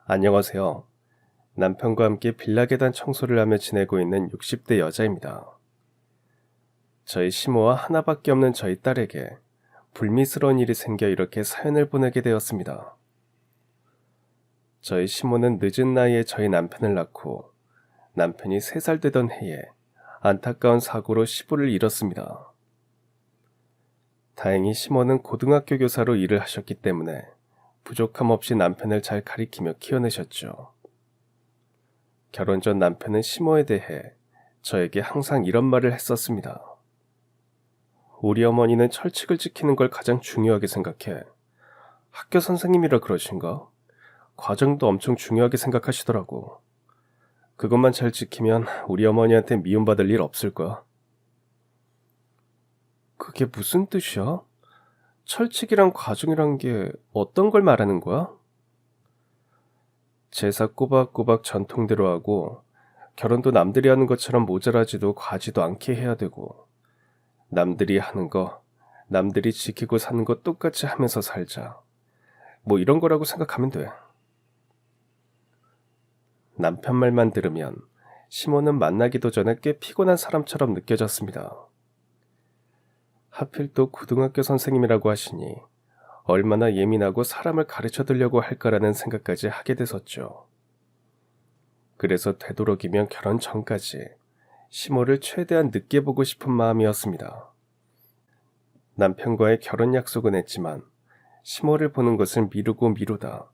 안녕하세요. 남편과 함께 빌라 계단 청소를 하며 지내고 있는 60대 여자입니다. 저희 시모와 하나밖에 없는 저희 딸에게 불미스러운 일이 생겨 이렇게 사연을 보내게 되었습니다. 저희 시모는 늦은 나이에 저희 남편을 낳고 남편이 3살 되던 해에 안타까운 사고로 시부를 잃었습니다. 다행히 시모는 고등학교 교사로 일을 하셨기 때문에 부족함 없이 남편을 잘 가리키며 키워내셨죠. 결혼 전 남편은 시모에 대해 저에게 항상 이런 말을 했었습니다. 우리 어머니는 철칙을 지키는 걸 가장 중요하게 생각해. 학교 선생님이라 그러신가? 과정도 엄청 중요하게 생각하시더라고. 그것만 잘 지키면 우리 어머니한테 미움받을 일 없을 거야. 그게 무슨 뜻이야? 철칙이랑 과정이란 게 어떤 걸 말하는 거야? 제사 꼬박꼬박 전통대로 하고 결혼도 남들이 하는 것처럼 모자라지도 과지도 않게 해야 되고 남들이 하는 거, 남들이 지키고 사는 거 똑같이 하면서 살자. 뭐 이런 거라고 생각하면 돼. 남편 말만 들으면 시모는 만나기도 전에 꽤 피곤한 사람처럼 느껴졌습니다. 하필 또 고등학교 선생님이라고 하시니 얼마나 예민하고 사람을 가르쳐 드려고 할까라는 생각까지 하게 됐었죠. 그래서 되도록이면 결혼 전까지 시모를 최대한 늦게 보고 싶은 마음이었습니다. 남편과의 결혼 약속은 했지만 시모를 보는 것을 미루고 미루다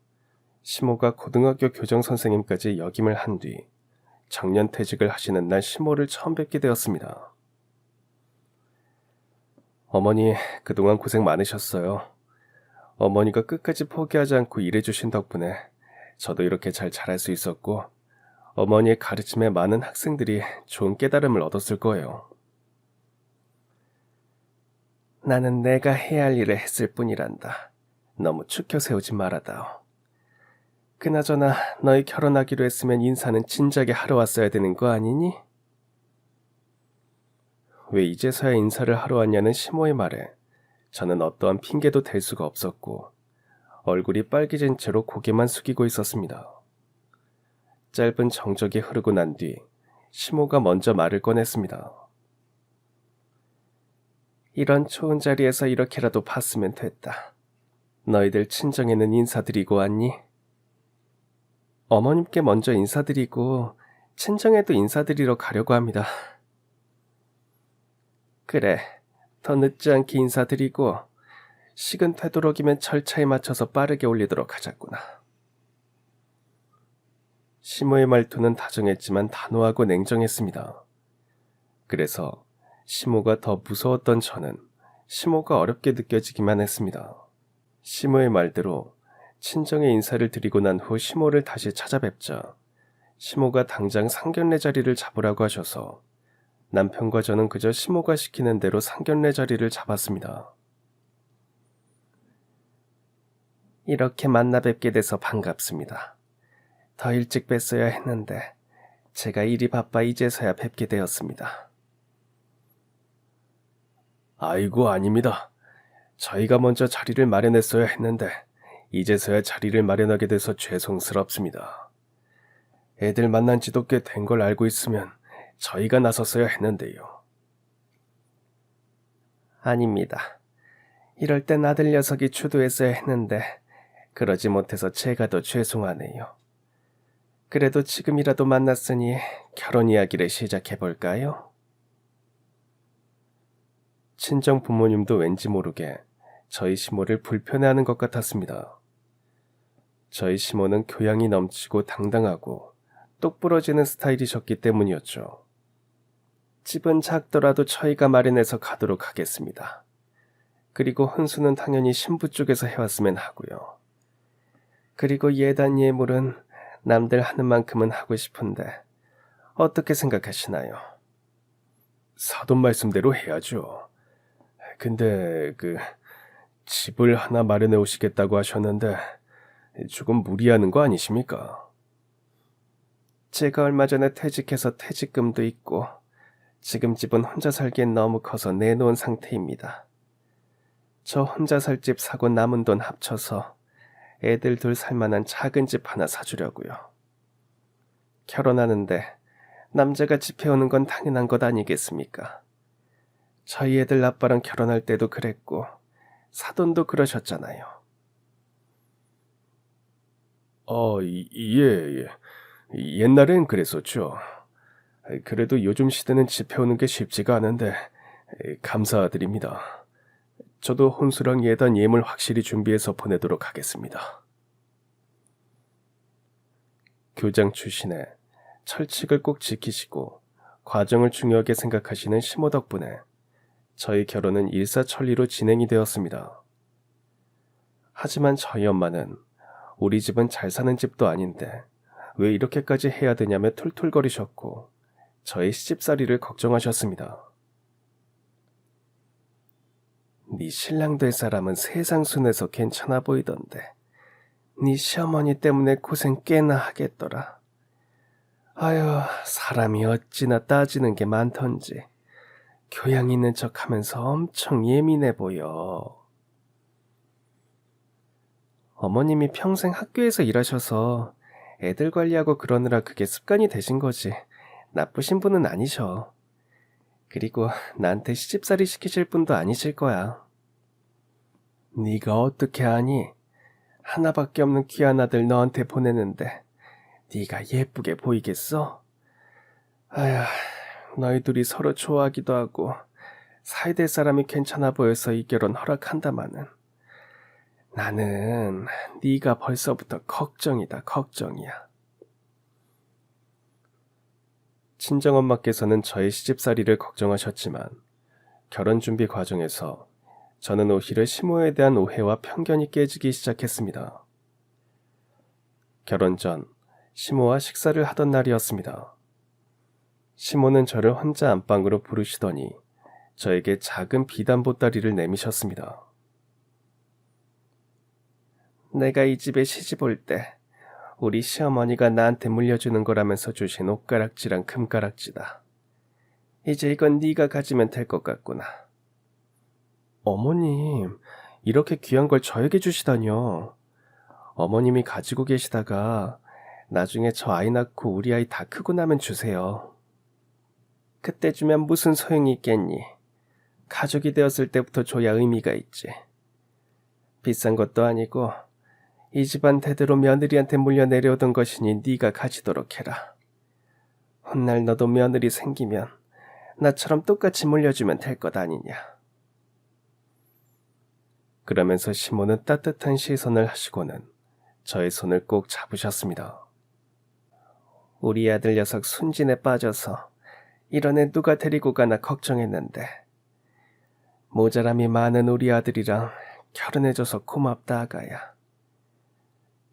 시모가 고등학교 교정 선생님까지 역임을 한 뒤 정년 퇴직을 하시는 날 시모를 처음 뵙게 되었습니다. 어머니, 그동안 고생 많으셨어요. 어머니가 끝까지 포기하지 않고 일해주신 덕분에 저도 이렇게 잘 자랄 수 있었고 어머니의 가르침에 많은 학생들이 좋은 깨달음을 얻었을 거예요. 나는 내가 해야 할 일을 했을 뿐이란다. 너무 추켜 세우지 말아다오. 그나저나 너희 결혼하기로 했으면 인사는 진작에 하러 왔어야 되는 거 아니니? 왜 이제서야 인사를 하러 왔냐는 시모의 말에 저는 어떠한 핑계도 댈 수가 없었고 얼굴이 빨개진 채로 고개만 숙이고 있었습니다. 짧은 정적이 흐르고 난 뒤 시모가 먼저 말을 꺼냈습니다. 이런 좋은 자리에서 이렇게라도 봤으면 됐다. 너희들 친정에는 인사드리고 왔니? 어머님께 먼저 인사드리고 친정에도 인사드리러 가려고 합니다. 그래, 더 늦지 않게 인사드리고 식은 되도록이면 절차에 맞춰서 빠르게 올리도록 하자꾸나. 시모의 말투는 다정했지만 단호하고 냉정했습니다. 그래서 시모가 더 무서웠던 저는 시모가 어렵게 느껴지기만 했습니다. 시모의 말대로 친정에 인사를 드리고 난 후 시모를 다시 찾아뵙자 시모가 당장 상견례 자리를 잡으라고 하셔서 남편과 저는 그저 시모가 시키는 대로 상견례 자리를 잡았습니다. 이렇게 만나 뵙게 돼서 반갑습니다. 더 일찍 뵀어야 했는데 제가 일이 바빠 이제서야 뵙게 되었습니다. 아이고, 아닙니다. 저희가 먼저 자리를 마련했어야 했는데 이제서야 자리를 마련하게 돼서 죄송스럽습니다. 애들 만난 지도 꽤 된 걸 알고 있으면 저희가 나섰어야 했는데요. 아닙니다. 이럴 땐 아들 녀석이 주도했어야 했는데 그러지 못해서 제가 더 죄송하네요. 그래도 지금이라도 만났으니 결혼 이야기를 시작해볼까요? 친정 부모님도 왠지 모르게 저희 시모를 불편해하는 것 같았습니다. 저희 시모는 교양이 넘치고 당당하고 똑부러지는 스타일이셨기 때문이었죠. 집은 작더라도 저희가 마련해서 가도록 하겠습니다. 그리고 혼수는 당연히 신부 쪽에서 해왔으면 하고요. 그리고 예단 예물은 남들 하는 만큼은 하고 싶은데 어떻게 생각하시나요? 사돈 말씀대로 해야죠. 근데 집을 하나 마련해 오시겠다고 하셨는데 조금 무리하는 거 아니십니까? 제가 얼마 전에 퇴직해서 퇴직금도 있고 지금 집은 혼자 살기엔 너무 커서 내놓은 상태입니다. 저 혼자 살 집 사고 남은 돈 합쳐서 애들 둘 살만한 작은 집 하나 사주려고요. 결혼하는데 남자가 집 해오는 건 당연한 것 아니겠습니까? 저희 애들 아빠랑 결혼할 때도 그랬고 사돈도 그러셨잖아요. 예. 옛날엔 그랬었죠. 그래도 요즘 시대는 집 해오는 게 쉽지가 않은데 감사드립니다. 저도 혼수랑 예단 예물 확실히 준비해서 보내도록 하겠습니다. 교장 출신에 철칙을 꼭 지키시고 과정을 중요하게 생각하시는 시모 덕분에 저희 결혼은 일사천리로 진행이 되었습니다. 하지만 저희 엄마는 우리 집은 잘 사는 집도 아닌데 왜 이렇게까지 해야 되냐며 툴툴거리셨고 저의 시집살이를 걱정하셨습니다. 네 신랑 될 사람은 세상 순에서 괜찮아 보이던데 네 시어머니 때문에 고생 꽤나 하겠더라. 아유, 사람이 어찌나 따지는 게 많던지 교양 있는 척하면서 엄청 예민해 보여. 어머님이 평생 학교에서 일하셔서 애들 관리하고 그러느라 그게 습관이 되신 거지. 나쁘신 분은 아니셔. 그리고 나한테 시집살이 시키실 분도 아니실 거야. 네가 어떻게 아니? 하나밖에 없는 귀한 아들 너한테 보내는데 네가 예쁘게 보이겠어? 아휴, 너희 둘이 서로 좋아하기도 하고 사이될 사람이 괜찮아 보여서 이 결혼 허락한다마는 나는 네가 벌써부터 걱정이다, 걱정이야. 친정엄마께서는 저의 시집살이를 걱정하셨지만 결혼 준비 과정에서 저는 오히려 시모에 대한 오해와 편견이 깨지기 시작했습니다. 결혼 전 시모와 식사를 하던 날이었습니다. 시모는 저를 혼자 안방으로 부르시더니 저에게 작은 비단 보따리를 내미셨습니다. 내가 이 집에 시집 올 때 우리 시어머니가 나한테 물려주는 거라면서 주신 옷가락지랑 금가락지다. 이제 이건 네가 가지면 될 것 같구나. 어머님, 이렇게 귀한 걸 저에게 주시다뇨. 어머님이 가지고 계시다가 나중에 저 아이 낳고 우리 아이 다 크고 나면 주세요. 그때 주면 무슨 소용이 있겠니? 가족이 되었을 때부터 줘야 의미가 있지. 비싼 것도 아니고 이 집안 대대로 며느리한테 물려 내려오던 것이니 네가 가지도록 해라. 훗날 너도 며느리 생기면 나처럼 똑같이 물려주면 될 것 아니냐. 그러면서 시모는 따뜻한 시선을 하시고는 저의 손을 꼭 잡으셨습니다. 우리 아들 녀석 순진에 빠져서 이런 애 누가 데리고 가나 걱정했는데 모자람이 많은 우리 아들이랑 결혼해줘서 고맙다 아가야.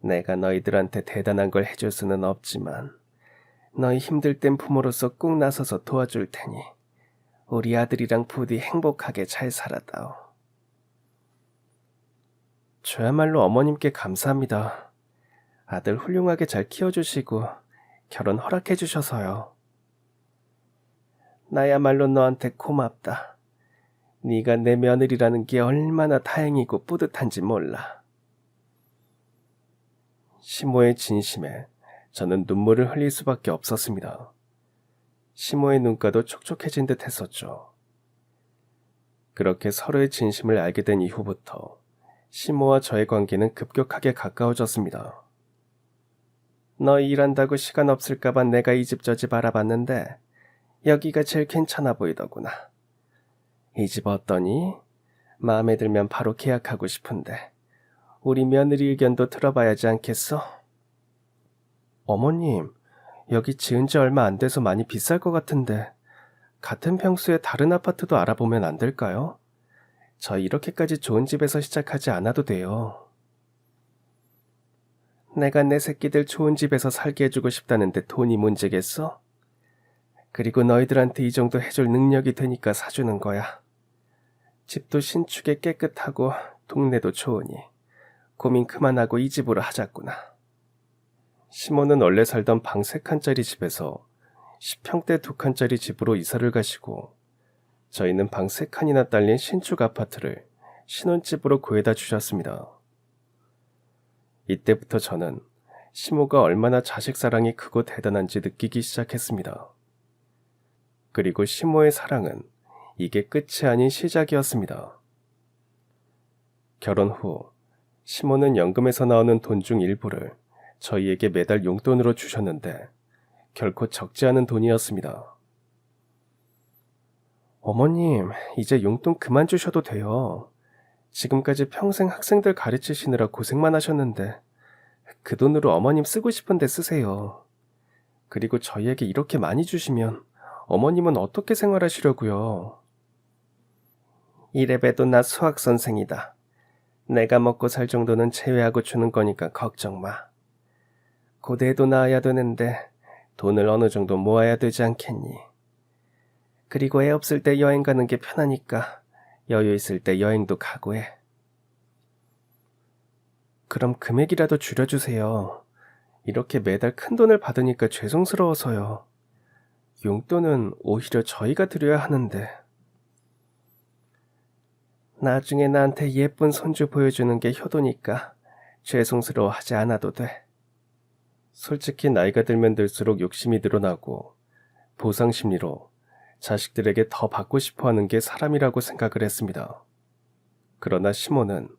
내가 너희들한테 대단한 걸 해줄 수는 없지만 너희 힘들 땐 부모로서 꼭 나서서 도와줄 테니 우리 아들이랑 부디 행복하게 잘 살아다오. 저야말로 어머님께 감사합니다. 아들 훌륭하게 잘 키워주시고 결혼 허락해 주셔서요. 나야말로 너한테 고맙다. 네가 내 며느리라는 게 얼마나 다행이고 뿌듯한지 몰라. 시모의 진심에 저는 눈물을 흘릴 수밖에 없었습니다. 시모의 눈가도 촉촉해진 듯 했었죠. 그렇게 서로의 진심을 알게 된 이후부터 시모와 저의 관계는 급격하게 가까워졌습니다. 너 일한다고 시간 없을까봐 내가 이 집 저 집 알아봤는데 여기가 제일 괜찮아 보이더구나. 이 집 어떠니? 마음에 들면 바로 계약하고 싶은데 우리 며느리 의견도 들어봐야지 않겠어? 어머님, 여기 지은 지 얼마 안 돼서 많이 비쌀 것 같은데 같은 평수에 다른 아파트도 알아보면 안 될까요? 저 이렇게까지 좋은 집에서 시작하지 않아도 돼요. 내가 내 새끼들 좋은 집에서 살게 해주고 싶다는데 돈이 문제겠어? 그리고 너희들한테 이 정도 해줄 능력이 되니까 사주는 거야. 집도 신축에 깨끗하고 동네도 좋으니 고민 그만하고 이 집으로 하자꾸나. 시모는 원래 살던 방 3칸짜리 집에서 10평대 2칸짜리 집으로 이사를 가시고 저희는 방 3칸이나 딸린 신축 아파트를 신혼집으로 구해다 주셨습니다. 이때부터 저는 시모가 얼마나 자식 사랑이 크고 대단한지 느끼기 시작했습니다. 그리고 시모의 사랑은 이게 끝이 아닌 시작이었습니다. 결혼 후 시모는 연금에서 나오는 돈 중 일부를 저희에게 매달 용돈으로 주셨는데 결코 적지 않은 돈이었습니다. 어머님, 이제 용돈 그만 주셔도 돼요. 지금까지 평생 학생들 가르치시느라 고생만 하셨는데 그 돈으로 어머님 쓰고 싶은데 쓰세요. 그리고 저희에게 이렇게 많이 주시면 어머님은 어떻게 생활하시려고요? 이래봬도 나 수학 선생이다. 내가 먹고 살 정도는 제외하고 주는 거니까 걱정 마. 고대에도 나와야 되는데 돈을 어느 정도 모아야 되지 않겠니? 그리고 애 없을 때 여행 가는 게 편하니까 여유 있을 때 여행도 가고 해. 그럼 금액이라도 줄여주세요. 이렇게 매달 큰 돈을 받으니까 죄송스러워서요. 용돈은 오히려 저희가 드려야 하는데. 나중에 나한테 예쁜 손주 보여주는 게 효도니까 죄송스러워하지 않아도 돼. 솔직히 나이가 들면 들수록 욕심이 늘어나고 보상 심리로 자식들에게 더 받고 싶어하는 게 사람이라고 생각을 했습니다. 그러나 시모는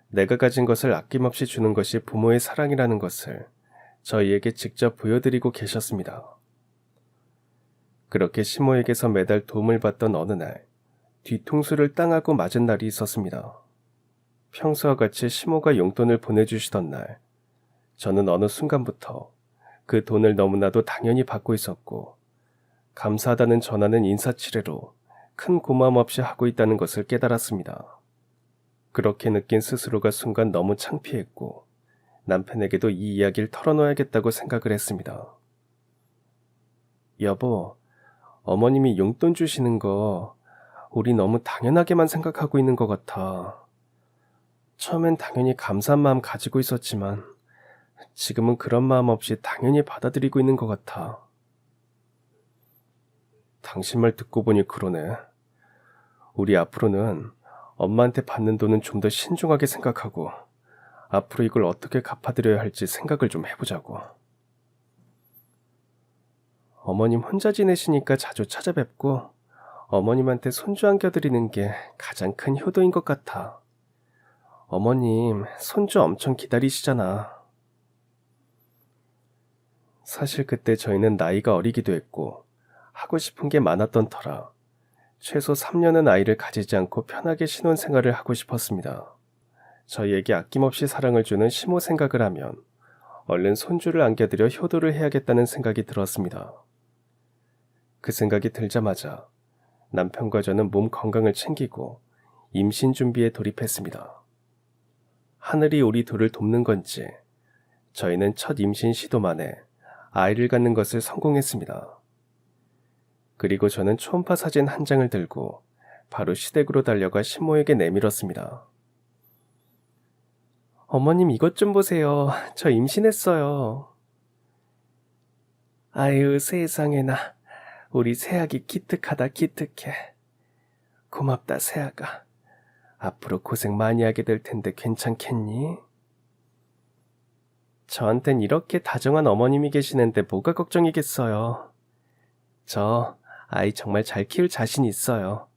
내가 가진 것을 아낌없이 주는 것이 부모의 사랑이라는 것을 저희에게 직접 보여드리고 계셨습니다. 그렇게 시모에게서 매달 도움을 받던 어느 날 뒤통수를 땅하고 맞은 날이 있었습니다. 평소와 같이 시모가 용돈을 보내주시던 날 저는 어느 순간부터 그 돈을 너무나도 당연히 받고 있었고 감사하다는 전화는 인사치레로 큰 고마움 없이 하고 있다는 것을 깨달았습니다. 그렇게 느낀 스스로가 순간 너무 창피했고 남편에게도 이 이야기를 털어놓아야겠다고 생각을 했습니다. 여보, 어머님이 용돈 주시는 거 우리 너무 당연하게만 생각하고 있는 것 같아. 처음엔 당연히 감사한 마음 가지고 있었지만 지금은 그런 마음 없이 당연히 받아들이고 있는 것 같아. 당신 말 듣고 보니 그러네. 우리 앞으로는 엄마한테 받는 돈은 좀 더 신중하게 생각하고 앞으로 이걸 어떻게 갚아드려야 할지 생각을 좀 해보자고. 어머님 혼자 지내시니까 자주 찾아뵙고 어머님한테 손주 안겨드리는 게 가장 큰 효도인 것 같아. 어머님 손주 엄청 기다리시잖아. 사실 그때 저희는 나이가 어리기도 했고 하고 싶은 게 많았던 터라 최소 3년은 아이를 가지지 않고 편하게 신혼생활을 하고 싶었습니다. 저희에게 아낌없이 사랑을 주는 시모 생각을 하면 얼른 손주를 안겨드려 효도를 해야겠다는 생각이 들었습니다. 그 생각이 들자마자 남편과 저는 몸 건강을 챙기고 임신 준비에 돌입했습니다. 하늘이 우리 둘을 돕는 건지 저희는 첫 임신 시도 만에 아이를 갖는 것을 성공했습니다. 그리고 저는 초음파 사진 한 장을 들고 바로 시댁으로 달려가 시모에게 내밀었습니다. 어머님 이것 좀 보세요. 저 임신했어요. 아유 세상에나. 우리 새아기 기특하다 기특해. 고맙다 새아가. 앞으로 고생 많이 하게 될 텐데 괜찮겠니? 저한텐 이렇게 다정한 어머님이 계시는데 뭐가 걱정이겠어요. 저 아이 정말 잘 키울 자신 있어요.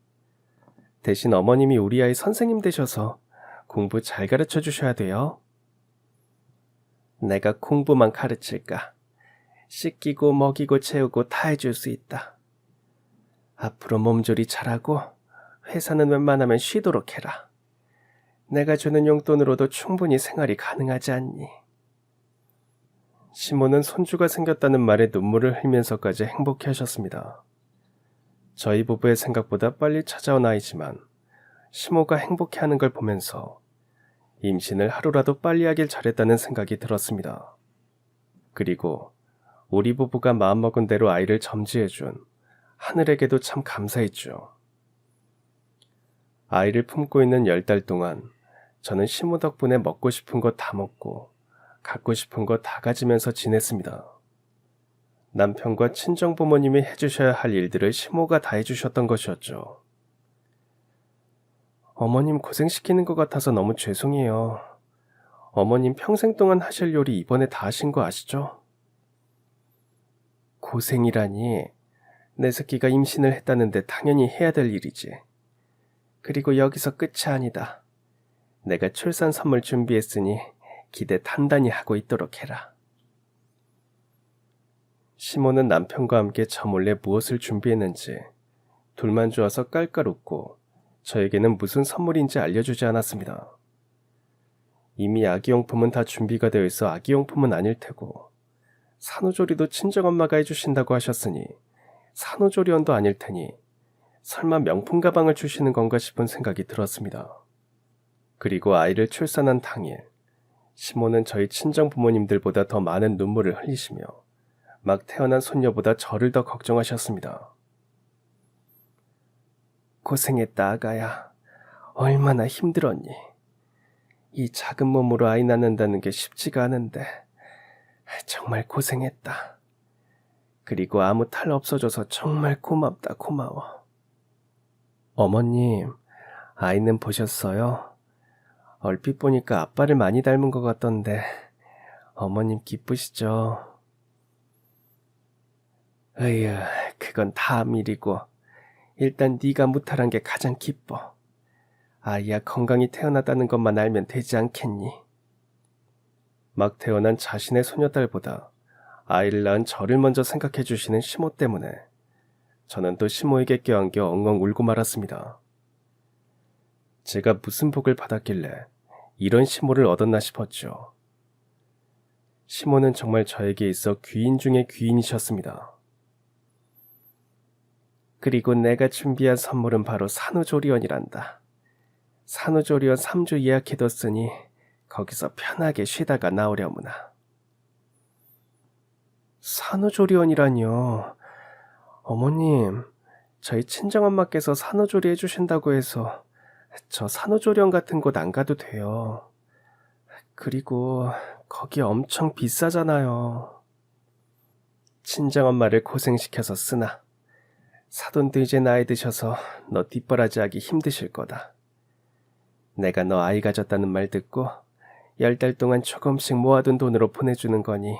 대신 어머님이 우리 아이 선생님 되셔서 공부 잘 가르쳐 주셔야 돼요. 내가 공부만 가르칠까? 씻기고 먹이고 채우고 다 해줄 수 있다. 앞으로 몸조리 잘하고 회사는 웬만하면 쉬도록 해라. 내가 주는 용돈으로도 충분히 생활이 가능하지 않니? 시모는 손주가 생겼다는 말에 눈물을 흘리면서까지 행복해하셨습니다. 저희 부부의 생각보다 빨리 찾아온 아이지만 시모가 행복해하는 걸 보면서 임신을 하루라도 빨리 하길 잘했다는 생각이 들었습니다. 그리고 우리 부부가 마음먹은 대로 아이를 점지해준 하늘에게도 참 감사했죠. 아이를 품고 있는 10달 동안 저는 시모 덕분에 먹고 싶은 거 다 먹고 갖고 싶은 거 다 가지면서 지냈습니다. 남편과 친정부모님이 해주셔야 할 일들을 시모가 다 해주셨던 것이었죠. 어머님 고생시키는 것 같아서 너무 죄송해요. 어머님 평생 동안 하실 요리 이번에 다 하신 거 아시죠? 고생이라니. 내 새끼가 임신을 했다는데 당연히 해야 될 일이지. 그리고 여기서 끝이 아니다. 내가 출산 선물 준비했으니 기대 단단히 하고 있도록 해라. 시몬은 남편과 함께 저 몰래 무엇을 준비했는지 둘만 좋아서 깔깔 웃고 저에게는 무슨 선물인지 알려주지 않았습니다. 이미 아기용품은 다 준비가 되어 있어 아기용품은 아닐 테고 산후조리도 친정엄마가 해주신다고 하셨으니 산후조리원도 아닐 테니 설마 명품 가방을 주시는 건가 싶은 생각이 들었습니다. 그리고 아이를 출산한 당일 시몬은 저희 친정 부모님들보다 더 많은 눈물을 흘리시며 막 태어난 손녀보다 저를 더 걱정하셨습니다. 고생했다 아가야. 얼마나 힘들었니. 이 작은 몸으로 아이 낳는다는 게 쉽지가 않은데 정말 고생했다. 그리고 아무 탈 없어져서 정말 고맙다 고마워. 어머님, 아이는 보셨어요? 얼핏 보니까 아빠를 많이 닮은 것 같던데 어머님 기쁘시죠? 으휴, 그건 다 미리고 일단 네가 무탈한 게 가장 기뻐. 아이야 건강히 태어나다는 것만 알면 되지 않겠니? 막 태어난 자신의 소녀딸보다 아이를 낳은 저를 먼저 생각해 주시는 시모 때문에 저는 또 시모에게 껴안겨 엉엉 울고 말았습니다. 제가 무슨 복을 받았길래 이런 시모를 얻었나 싶었죠. 시모는 정말 저에게 있어 귀인 중의 귀인이셨습니다. 그리고 내가 준비한 선물은 바로 산후조리원이란다. 산후조리원 3주 예약해뒀으니 거기서 편하게 쉬다가 나오려무나. 산후조리원이라뇨. 어머님, 저희 친정엄마께서 산후조리 해주신다고 해서 저 산후조리원 같은 곳 안 가도 돼요. 그리고 거기 엄청 비싸잖아요. 친정엄마를 고생시켜서 쓰나. 사돈도 이제 나이 드셔서 너 뒷바라지하기 힘드실 거다. 내가 너 아이 가졌다는 말 듣고 10달 동안 조금씩 모아둔 돈으로 보내주는 거니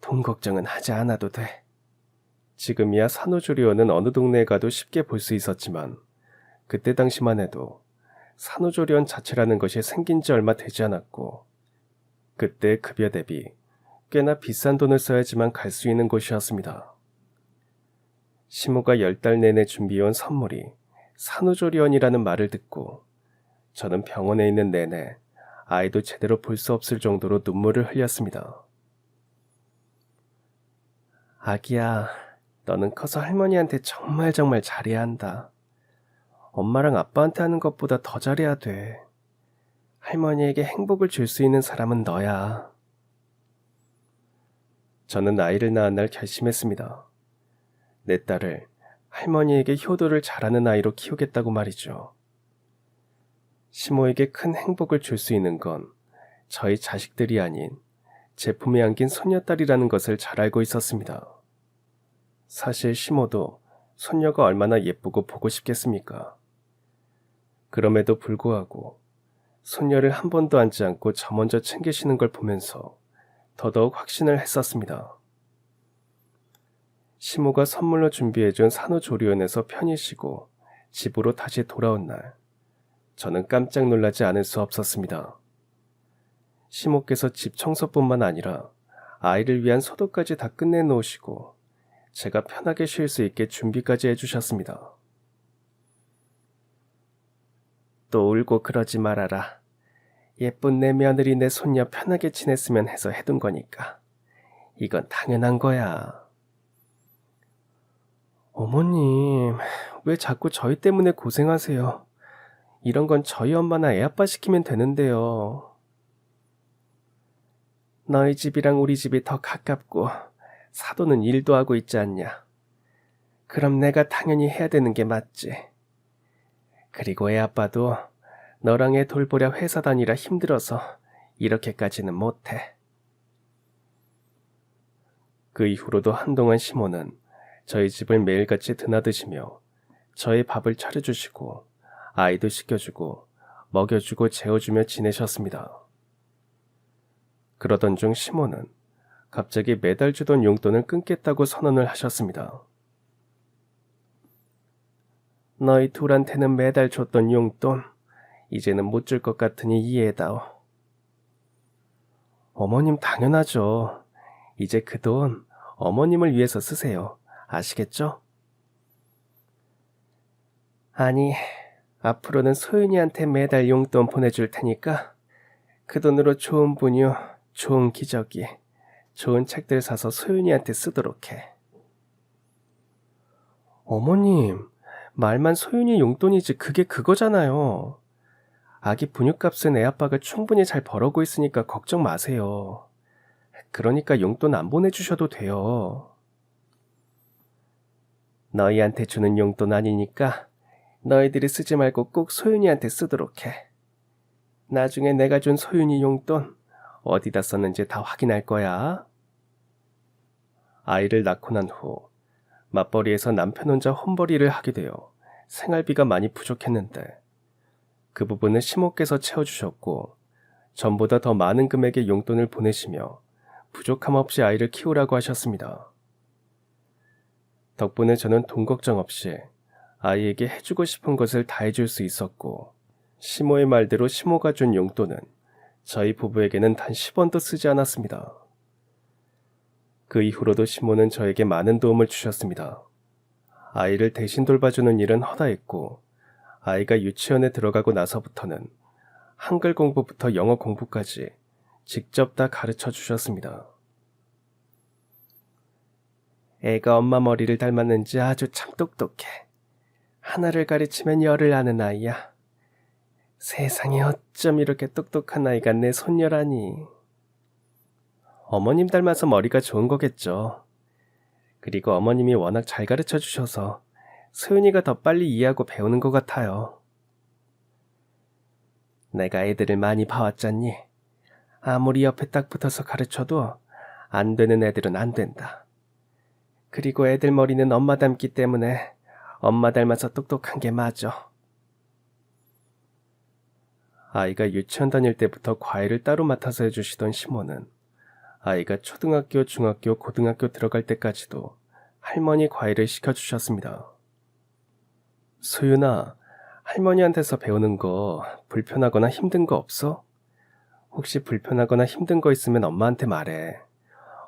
돈 걱정은 하지 않아도 돼. 지금이야 산후조리원은 어느 동네에 가도 쉽게 볼 수 있었지만 그때 당시만 해도 산후조리원 자체라는 것이 생긴 지 얼마 되지 않았고 그때 급여 대비 꽤나 비싼 돈을 써야지만 갈 수 있는 곳이었습니다. 시모가 10달 내내 준비해온 선물이 산후조리원이라는 말을 듣고 저는 병원에 있는 내내 아이도 제대로 볼 수 없을 정도로 눈물을 흘렸습니다. 아기야, 너는 커서 할머니한테 정말 잘해야 한다. 엄마랑 아빠한테 하는 것보다 더 잘해야 돼. 할머니에게 행복을 줄 수 있는 사람은 너야. 저는 아이를 낳은 날 결심했습니다. 내 딸을 할머니에게 효도를 잘하는 아이로 키우겠다고 말이죠. 시모에게 큰 행복을 줄 수 있는 건 저희 자식들이 아닌 제품에 안긴 손녀딸이라는 것을 잘 알고 있었습니다. 사실 시모도 손녀가 얼마나 예쁘고 보고 싶겠습니까? 그럼에도 불구하고 손녀를 한 번도 앉지 않고 저 먼저 챙기시는 걸 보면서 더더욱 확신을 했었습니다. 시모가 선물로 준비해준 산후조리원에서 편히 쉬고 집으로 다시 돌아온 날, 저는 깜짝 놀라지 않을 수 없었습니다. 시모께서 집 청소뿐만 아니라 아이를 위한 소독까지 다 끝내놓으시고 제가 편하게 쉴 수 있게 준비까지 해주셨습니다. 또 울고 그러지 말아라. 예쁜 내 며느리 내 손녀 편하게 지냈으면 해서 해둔 거니까. 이건 당연한 거야. 어머님, 왜 자꾸 저희 때문에 고생하세요? 이런 건 저희 엄마나 애아빠 시키면 되는데요. 너희 집이랑 우리 집이 더 가깝고 사돈은 일도 하고 있지 않냐. 그럼 내가 당연히 해야 되는 게 맞지. 그리고 애아빠도 너랑 애 돌보랴 회사 다니라 힘들어서 이렇게까지는 못해. 그 이후로도 한동안 시모는 저희 집을 매일같이 드나드시며 저의 밥을 차려주시고 아이도 씻겨주고 먹여주고 재워주며 지내셨습니다. 그러던 중 시모는 갑자기 매달 주던 용돈을 끊겠다고 선언을 하셨습니다. 너희 둘한테는 매달 줬던 용돈 이제는 못 줄 것 같으니 이해해다오. 어머님 당연하죠. 이제 그 돈 어머님을 위해서 쓰세요. 아시겠죠? 아니, 앞으로는 소윤이한테 매달 용돈 보내줄 테니까 그 돈으로 좋은 분유, 좋은 기저귀, 좋은 책들 사서 소윤이한테 쓰도록 해. 어머님, 말만 소윤이 용돈이지 그게 그거잖아요. 아기 분유값은 애 아빠가 충분히 잘 벌어오고 있으니까 걱정 마세요. 그러니까 용돈 안 보내주셔도 돼요. 너희한테 주는 용돈 아니니까 너희들이 쓰지 말고 꼭 소윤이한테 쓰도록 해. 나중에 내가 준 소윤이 용돈 어디다 썼는지 다 확인할 거야. 아이를 낳고 난 후 맞벌이에서 남편 혼자 홈벌이를 하게 되어 생활비가 많이 부족했는데 그 부분을 시모께서 채워주셨고 전보다 더 많은 금액의 용돈을 보내시며 부족함 없이 아이를 키우라고 하셨습니다. 덕분에 저는 돈 걱정 없이 아이에게 해주고 싶은 것을 다 해줄 수 있었고 시모의 말대로 시모가 준 용돈은 저희 부부에게는 단 10원도 쓰지 않았습니다. 그 이후로도 시모는 저에게 많은 도움을 주셨습니다. 아이를 대신 돌봐주는 일은 허다했고 아이가 유치원에 들어가고 나서부터는 한글 공부부터 영어 공부까지 직접 다 가르쳐 주셨습니다. 애가 엄마 머리를 닮았는지 아주 참 똑똑해. 하나를 가르치면 열을 아는 아이야. 세상에 어쩜 이렇게 똑똑한 아이가 내 손녀라니. 어머님 닮아서 머리가 좋은 거겠죠. 그리고 어머님이 워낙 잘 가르쳐 주셔서 소윤이가 더 빨리 이해하고 배우는 것 같아요. 내가 애들을 많이 봐왔잖니. 아무리 옆에 딱 붙어서 가르쳐도 안 되는 애들은 안 된다. 그리고 애들 머리는 엄마 닮기 때문에 엄마 닮아서 똑똑한 게 맞아. 아이가 유치원 다닐 때부터 과일을 따로 맡아서 해주시던 시모는 아이가 초등학교, 중학교, 고등학교 들어갈 때까지도 할머니 과일을 시켜주셨습니다. 소윤아, 할머니한테서 배우는 거 불편하거나 힘든 거 없어? 혹시 불편하거나 힘든 거 있으면 엄마한테 말해.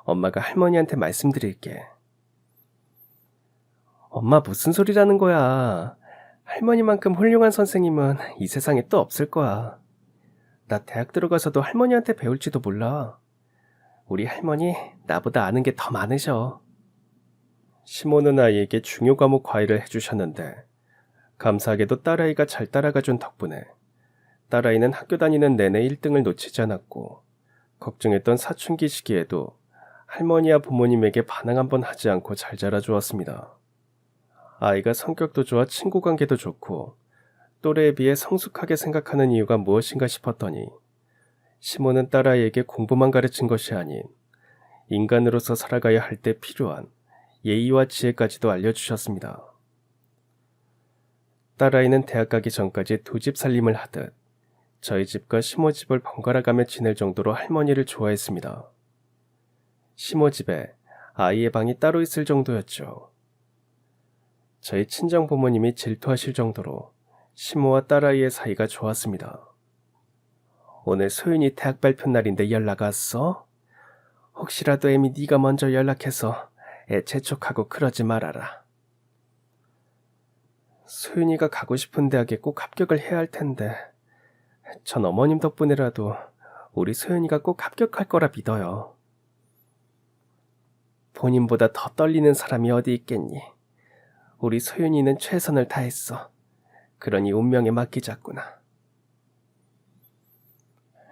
엄마가 할머니한테 말씀드릴게. 엄마 무슨 소리라는 거야. 할머니만큼 훌륭한 선생님은 이 세상에 또 없을 거야. 나 대학 들어가서도 할머니한테 배울지도 몰라. 우리 할머니 나보다 아는 게 더 많으셔. 시모는 아이에게 중요 과목 과외를 해주셨는데 감사하게도 딸아이가 잘 따라가준 덕분에 딸아이는 학교 다니는 내내 1등을 놓치지 않았고 걱정했던 사춘기 시기에도 할머니와 부모님에게 반항 한번 하지 않고 잘 자라주었습니다. 아이가 성격도 좋아 친구 관계도 좋고 또래에 비해 성숙하게 생각하는 이유가 무엇인가 싶었더니 시모는 딸아이에게 공부만 가르친 것이 아닌 인간으로서 살아가야 할 때 필요한 예의와 지혜까지도 알려주셨습니다. 딸아이는 대학 가기 전까지 두 집 살림을 하듯 저희 집과 시모 집을 번갈아가며 지낼 정도로 할머니를 좋아했습니다. 시모 집에 아이의 방이 따로 있을 정도였죠. 저희 친정 부모님이 질투하실 정도로 시모와 딸아이의 사이가 좋았습니다. 오늘 소윤이 대학 발표 날인데 연락 왔어? 혹시라도 애미 네가 먼저 연락해서 애 재촉하고 그러지 말아라. 소윤이가 가고 싶은 대학에 꼭 합격을 해야 할 텐데 전 어머님 덕분에라도 우리 소윤이가 꼭 합격할 거라 믿어요. 본인보다 더 떨리는 사람이 어디 있겠니? 우리 소윤이는 최선을 다했어. 그러니 운명에 맡기자꾸나.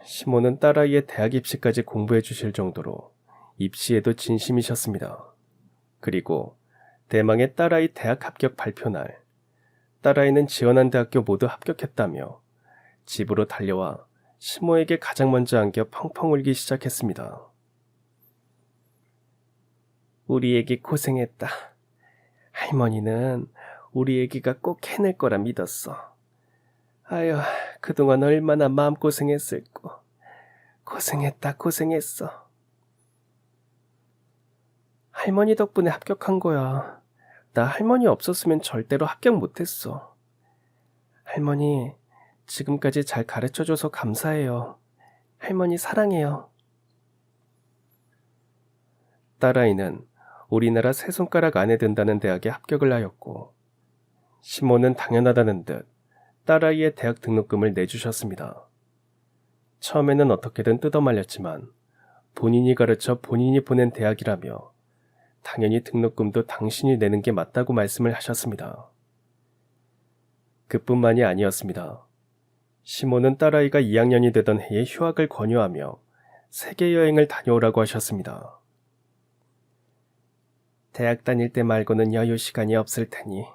시모는 딸아이의 대학 입시까지 공부해 주실 정도로 입시에도 진심이셨습니다. 그리고 대망의 딸아이 대학 합격 발표 날, 딸아이는 지원한 대학교 모두 합격했다며 집으로 달려와 시모에게 가장 먼저 안겨 펑펑 울기 시작했습니다. 우리 애기 고생했다. 할머니는 우리 애기가 꼭 해낼 거라 믿었어. 아유, 그동안 얼마나 마음고생했을꼬. 고생했다, 고생했어. 할머니 덕분에 합격한 거야. 나 할머니 없었으면 절대로 합격 못했어. 할머니, 지금까지 잘 가르쳐줘서 감사해요. 할머니 사랑해요. 딸아이는 우리나라 세 손가락 안에 든다는 대학에 합격을 하였고, 시모는 당연하다는 듯 딸아이의 대학 등록금을 내주셨습니다. 처음에는 어떻게든 뜯어말렸지만 본인이 가르쳐 본인이 보낸 대학이라며 당연히 등록금도 당신이 내는 게 맞다고 말씀을 하셨습니다. 그뿐만이 아니었습니다. 시모는 딸아이가 2학년이 되던 해에 휴학을 권유하며 세계여행을 다녀오라고 하셨습니다. 대학 다닐 때 말고는 여유 시간이 없을 테니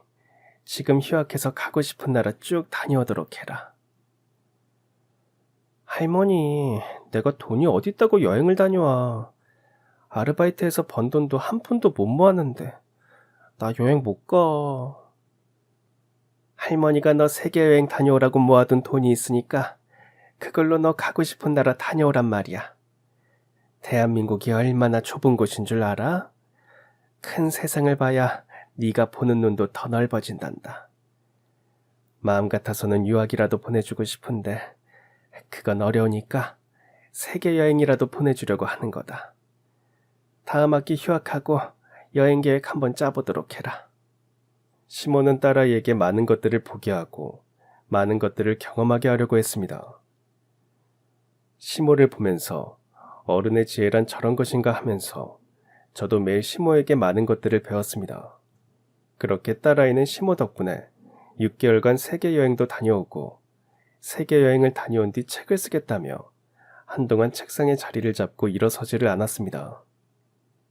지금 휴학해서 가고 싶은 나라 쭉 다녀오도록 해라. 할머니, 내가 돈이 어디 있다고 여행을 다녀와. 아르바이트해서 번 돈도 한 푼도 못 모았는데 나 여행 못 가. 할머니가 너 세계여행 다녀오라고 모아둔 돈이 있으니까 그걸로 너 가고 싶은 나라 다녀오란 말이야. 대한민국이 얼마나 좁은 곳인 줄 알아? 큰 세상을 봐야 네가 보는 눈도 더 넓어진단다. 마음 같아서는 유학이라도 보내주고 싶은데 그건 어려우니까 세계여행이라도 보내주려고 하는 거다. 다음 학기 휴학하고 여행 계획 한번 짜보도록 해라. 시몬은 딸아이에게 많은 것들을 보게 하고 많은 것들을 경험하게 하려고 했습니다. 시모를 보면서 어른의 지혜란 저런 것인가 하면서 저도 매일 시모에게 많은 것들을 배웠습니다. 그렇게 딸아이는 시모 덕분에 6개월간 세계여행도 다녀오고 세계여행을 다녀온 뒤 책을 쓰겠다며 한동안 책상에 자리를 잡고 일어서지를 않았습니다.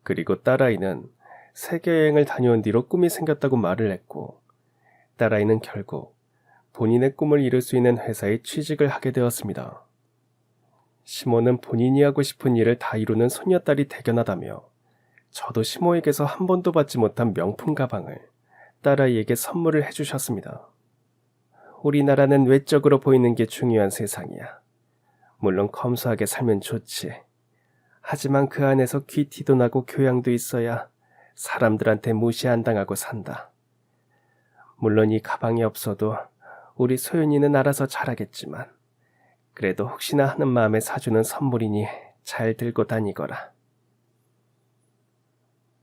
그리고 딸아이는 세계여행을 다녀온 뒤로 꿈이 생겼다고 말을 했고 딸아이는 결국 본인의 꿈을 이룰 수 있는 회사에 취직을 하게 되었습니다. 시모는 본인이 하고 싶은 일을 다 이루는 손녀딸이 대견하다며 저도 시모에게서 한 번도 받지 못한 명품 가방을 딸아이에게 선물을 해주셨습니다. 우리나라는 외적으로 보이는 게 중요한 세상이야. 물론 검소하게 살면 좋지. 하지만 그 안에서 귀티도 나고 교양도 있어야 사람들한테 무시 안 당하고 산다. 물론 이 가방이 없어도 우리 소윤이는 알아서 잘하겠지만 그래도 혹시나 하는 마음에 사주는 선물이니 잘 들고 다니거라.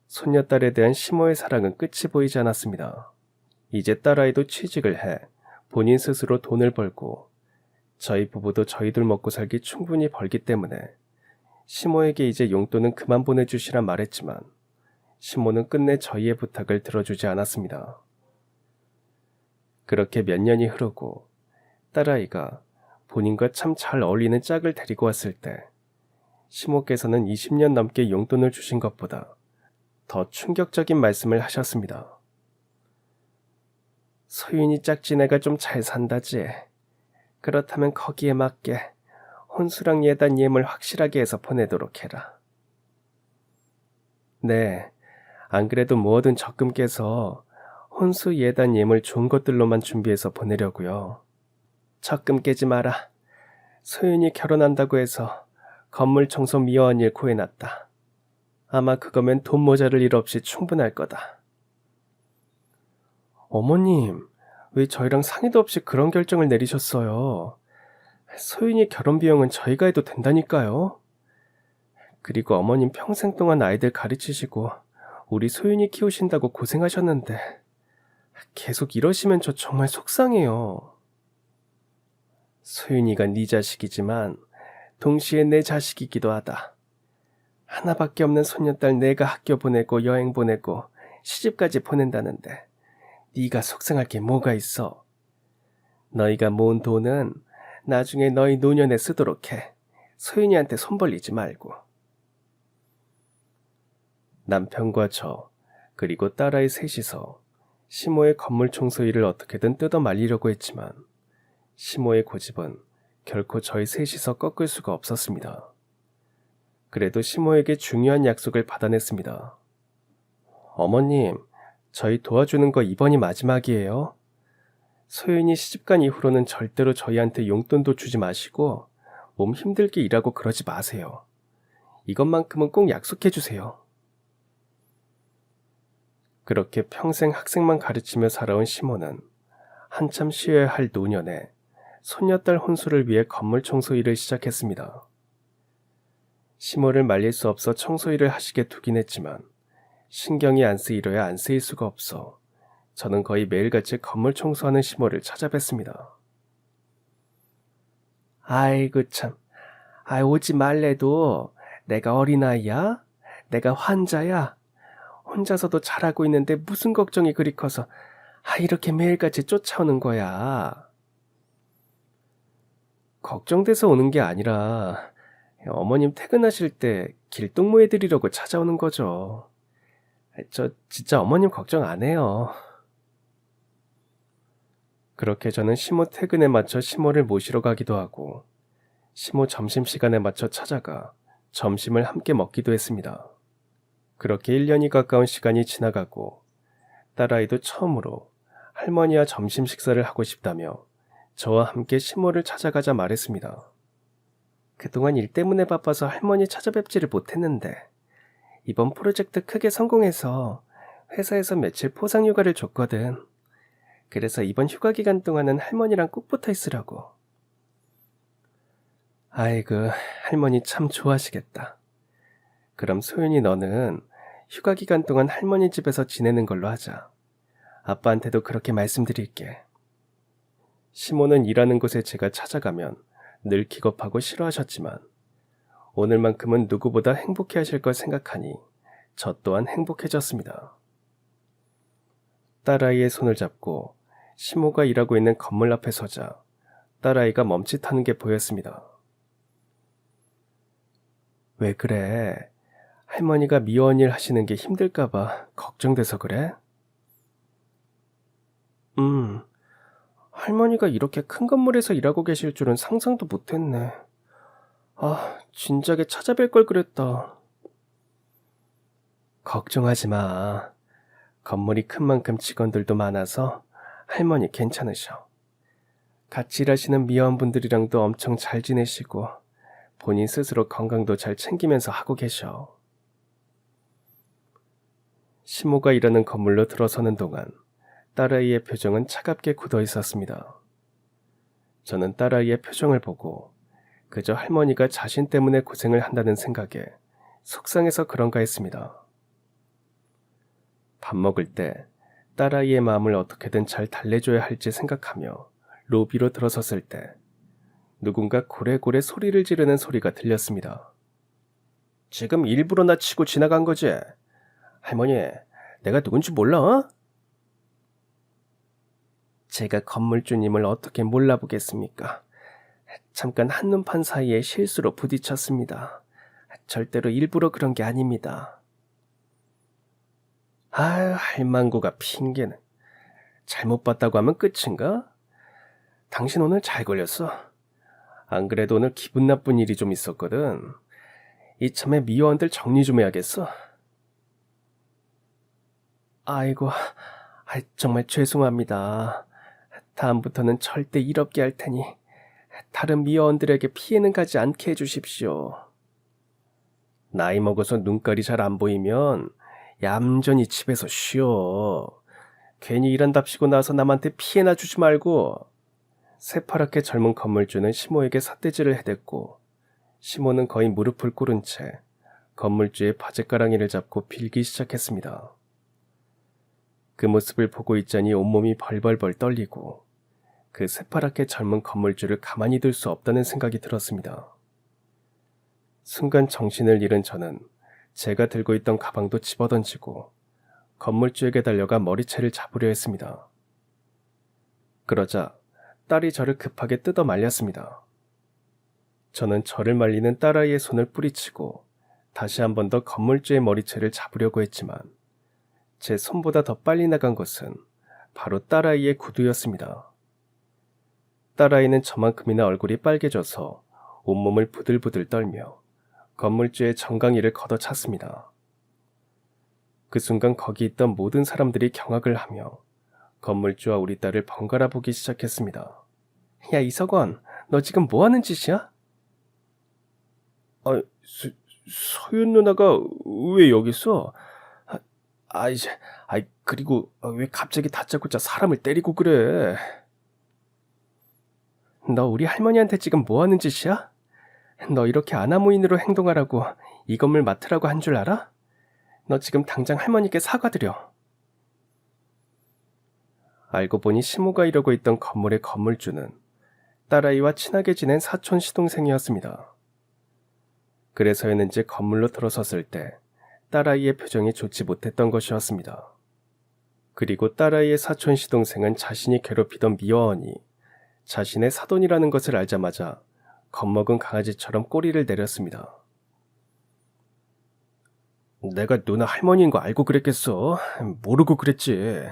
손녀딸에 대한 시모의 사랑은 끝이 보이지 않았습니다. 이제 딸아이도 취직을 해 본인 스스로 돈을 벌고 저희 부부도 저희들 먹고 살기 충분히 벌기 때문에 시모에게 이제 용돈은 그만 보내주시라 말했지만 시모는 끝내 저희의 부탁을 들어주지 않았습니다. 그렇게 몇 년이 흐르고 딸아이가 본인과 참 잘 어울리는 짝을 데리고 왔을 때 시모께서는 20년 넘게 용돈을 주신 것보다 더 충격적인 말씀을 하셨습니다. 소윤이 짝지네가 좀 잘 산다지. 그렇다면 거기에 맞게 혼수랑 예단 예물 확실하게 해서 보내도록 해라. 네, 안 그래도 뭐든 적금 깨서 혼수 예단 예물 좋은 것들로만 준비해서 보내려고요. 적금 깨지 마라. 소윤이 결혼한다고 해서 건물 청소 미화한 일 구해놨다. 아마 그거면 돈 모자랄 일 없이 충분할 거다. 어머님, 왜 저희랑 상의도 없이 그런 결정을 내리셨어요? 소윤이 결혼 비용은 저희가 해도 된다니까요. 그리고 어머님 평생 동안 아이들 가르치시고 우리 소윤이 키우신다고 고생하셨는데 계속 이러시면 저 정말 속상해요. 소윤이가 네 자식이지만 동시에 내 자식이기도 하다. 하나밖에 없는 손녀딸 내가 학교 보내고 여행 보내고 시집까지 보낸다는데 네가 속상할 게 뭐가 있어. 너희가 모은 돈은 나중에 너희 노년에 쓰도록 해. 소윤이한테 손 벌리지 말고. 남편과 저 그리고 딸아이 셋이서 시모의 건물 청소 일을 어떻게든 뜯어 말리려고 했지만 시모의 고집은 결코 저희 셋이서 꺾을 수가 없었습니다. 그래도 시모에게 중요한 약속을 받아냈습니다. 어머님, 저희 도와주는 거 이번이 마지막이에요. 소윤이 시집간 이후로는 절대로 저희한테 용돈도 주지 마시고 몸 힘들게 일하고 그러지 마세요. 이것만큼은 꼭 약속해 주세요. 그렇게 평생 학생만 가르치며 살아온 시모는 한참 쉬어야 할 노년에 손녀딸 혼수를 위해 건물 청소 일을 시작했습니다. 시모를 말릴 수 없어 청소 일을 하시게 두긴 했지만 신경이 안 쓰이려야 안 쓰일 수가 없어 저는 거의 매일같이 건물 청소하는 시모를 찾아뵀습니다. 아이고 참, 오지 말래도 내가 어린아이야? 내가 환자야? 혼자서도 잘하고 있는데 무슨 걱정이 그리 커서 이렇게 매일같이 쫓아오는 거야. 걱정돼서 오는 게 아니라 어머님 퇴근하실 때 길동무 해드리려고 찾아오는 거죠. 저 진짜 어머님 걱정 안 해요. 그렇게 저는 시모 퇴근에 맞춰 시모를 모시러 가기도 하고 시모 점심시간에 맞춰 찾아가 점심을 함께 먹기도 했습니다. 그렇게 1년이 가까운 시간이 지나가고 딸아이도 처음으로 할머니와 점심 식사를 하고 싶다며 저와 함께 시모를 찾아가자 말했습니다. 그동안 일 때문에 바빠서 할머니 찾아뵙지를 못했는데 이번 프로젝트 크게 성공해서 회사에서 며칠 포상휴가를 줬거든. 그래서 이번 휴가 기간 동안은 할머니랑 꼭 붙어 있으라고. 아이고, 할머니 참 좋아하시겠다. 그럼 소윤이 너는 휴가 기간 동안 할머니 집에서 지내는 걸로 하자. 아빠한테도 그렇게 말씀드릴게. 시모는 일하는 곳에 제가 찾아가면 늘 기겁하고 싫어하셨지만 오늘만큼은 누구보다 행복해하실 걸 생각하니 저 또한 행복해졌습니다. 딸아이의 손을 잡고 시모가 일하고 있는 건물 앞에 서자 딸아이가 멈칫하는 게 보였습니다. 왜 그래? 할머니가 미원일 하시는 게 힘들까봐 걱정돼서 그래? 할머니가 이렇게 큰 건물에서 일하고 계실 줄은 상상도 못했네. 진작에 찾아뵐 걸 그랬다. 걱정하지 마. 건물이 큰 만큼 직원들도 많아서 할머니 괜찮으셔. 같이 일하시는 미원분들이랑도 엄청 잘 지내시고 본인 스스로 건강도 잘 챙기면서 하고 계셔. 시모가 일하는 건물로 들어서는 동안 딸아이의 표정은 차갑게 굳어 있었습니다. 저는 딸아이의 표정을 보고 그저 할머니가 자신 때문에 고생을 한다는 생각에 속상해서 그런가 했습니다. 밥 먹을 때 딸아이의 마음을 어떻게든 잘 달래줘야 할지 생각하며 로비로 들어섰을 때 누군가 고래고래 소리를 지르는 소리가 들렸습니다. 지금 일부러 나 치고 지나간 거지? 할머니, 내가 누군지 몰라? 제가 건물주님을 어떻게 몰라보겠습니까? 잠깐 한눈판 사이에 실수로 부딪혔습니다. 절대로 일부러 그런 게 아닙니다. 할망구가 핑계는. 잘못 봤다고 하면 끝인가? 당신 오늘 잘 걸렸어. 안 그래도 오늘 기분 나쁜 일이 좀 있었거든. 이참에 미화원들 정리 좀 해야겠어. 아이고, 정말 죄송합니다. 다음부터는 절대 일 없게 할 테니 다른 미화원들에게 피해는 가지 않게 해주십시오. 나이 먹어서 눈깔이 잘 안 보이면 얌전히 집에서 쉬어. 괜히 일한답시고 나서 남한테 피해나 주지 말고. 새파랗게 젊은 건물주는 시모에게 삿대질을 해댔고 시모는 거의 무릎을 꿇은 채 건물주의 바지가랑이를 잡고 빌기 시작했습니다. 그 모습을 보고 있자니 온몸이 벌벌벌 떨리고 그 새파랗게 젊은 건물주를 가만히 둘 수 없다는 생각이 들었습니다. 순간 정신을 잃은 저는 제가 들고 있던 가방도 집어던지고 건물주에게 달려가 머리채를 잡으려 했습니다. 그러자 딸이 저를 급하게 뜯어 말렸습니다. 저는 저를 말리는 딸아이의 손을 뿌리치고 다시 한 번 더 건물주의 머리채를 잡으려고 했지만 제 손보다 더 빨리 나간 것은 바로 딸아이의 구두였습니다. 딸아이는 저만큼이나 얼굴이 빨개져서 온몸을 부들부들 떨며 건물주의 정강이를 걷어찼습니다. 그 순간 거기 있던 모든 사람들이 경악을 하며 건물주와 우리 딸을 번갈아 보기 시작했습니다. 야, 이석원, 너 지금 뭐 하는 짓이야? 아, 소윤 누나가 왜 여기 있어? 이제, 그리고 왜 갑자기 다짜고짜 사람을 때리고 그래? 너 우리 할머니한테 지금 뭐 하는 짓이야? 너 이렇게 아나무인으로 행동하라고 이 건물 맡으라고 한 줄 알아? 너 지금 당장 할머니께 사과드려. 알고 보니 시모가 이러고 있던 건물의 건물주는 딸아이와 친하게 지낸 사촌 시동생이었습니다. 그래서였는지 건물로 들어섰을 때 딸아이의 표정이 좋지 못했던 것이었습니다. 그리고 딸아이의 사촌 시동생은 자신이 괴롭히던 미화원이 자신의 사돈이라는 것을 알자마자 겁먹은 강아지처럼 꼬리를 내렸습니다. 내가 누나 할머니인 거 알고 그랬겠어? 모르고 그랬지.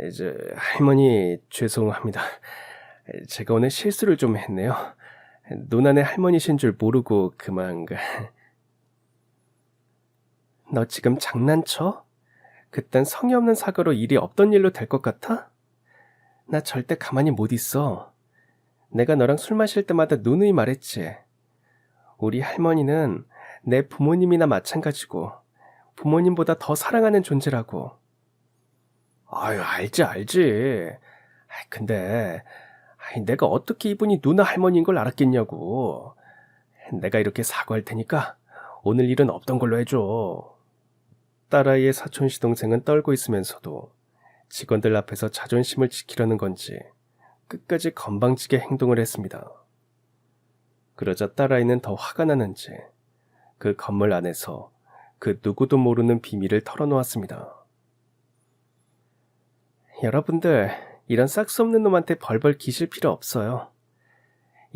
이제 할머니 죄송합니다. 제가 오늘 실수를 좀 했네요. 누나네 할머니신 줄 모르고 그만. 너 지금 장난쳐? 그딴 성의 없는 사고로 일이 없던 일로 될 것 같아? 나 절대 가만히 못 있어. 내가 너랑 술 마실 때마다 누누이 말했지. 우리 할머니는 내 부모님이나 마찬가지고 부모님보다 더 사랑하는 존재라고. 아유, 알지. 근데 내가 어떻게 이분이 누나 할머니인 걸 알았겠냐고. 내가 이렇게 사과할 테니까 오늘 일은 없던 걸로 해줘. 딸아이의 사촌 시동생은 떨고 있으면서도 직원들 앞에서 자존심을 지키려는 건지 끝까지 건방지게 행동을 했습니다. 그러자 딸아이는 더 화가 나는지 그 건물 안에서 그 누구도 모르는 비밀을 털어놓았습니다. 여러분들, 이런 싹수 없는 놈한테 벌벌 기실 필요 없어요.